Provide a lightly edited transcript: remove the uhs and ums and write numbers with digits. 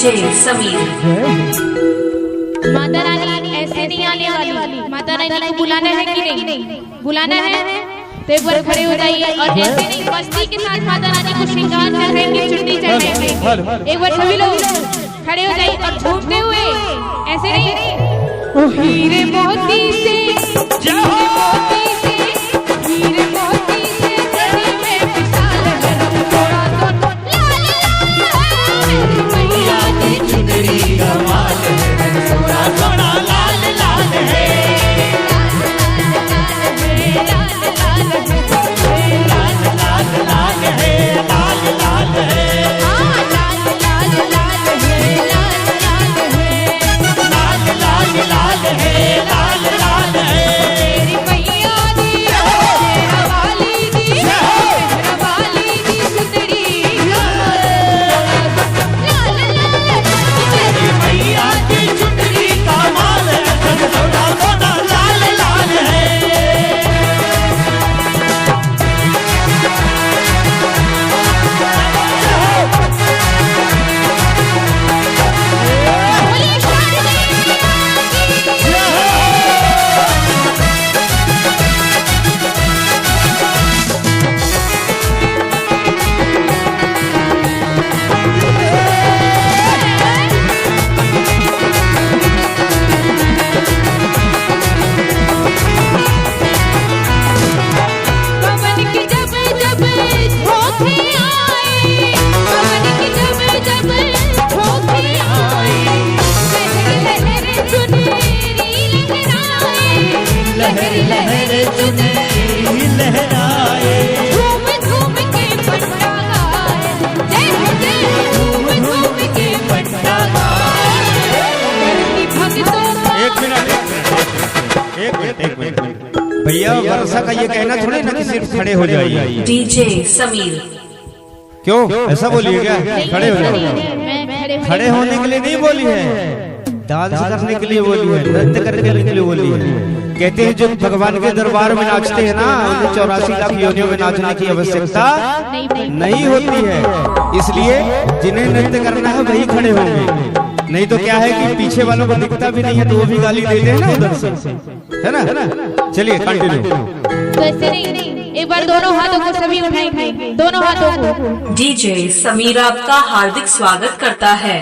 DJ Sameer. Mata Rani ऐसे नहीं आने वाली, माता रानी को बुलाना है कि नहीं? बुलाना है तो एक बार खड़े हो जाइए और ऐसे नहीं मस्ती के साथ माता रानी को श्रृंगार चढ़ाएंगे, चुन्नी चढ़ाएंगे। एक बार सभी लोग खड़े हो जाइए और झूमते हुए ऐसे नहीं हीरे मोती से भैया वर्षा का ये कहना थोड़ी ना कि सिर्फ खड़े हो जाइए। डीजे समीर क्यों ऐसा बोलिए क्या? खड़े हो जाइए। खड़े होने के लिए नहीं बोली है, डांस करने के लिए बोली है, नृत्य करने के लिए बोली है। कहते हैं जो भगवान के दरबार में नाचते हैं ना, उन्हें 84 लाख योनियों में नाचने की आवश्यकता नहीं होती है। इसलिए जिन्हें नृत्य करना है वही खड़े होंगे, नहीं तो क्या है कि पीछे वालों को दिखता भी नहीं है तो वो भी गाली देते हैं ना उधर से, है ना? चलिए कंटिन्यू। तो ऐसे नहीं, एक बार दोनों हाथों को सभी उठाएंगे, दोनों हाथों को। डीजे समीर आपका हार्दिक स्वागत करता है।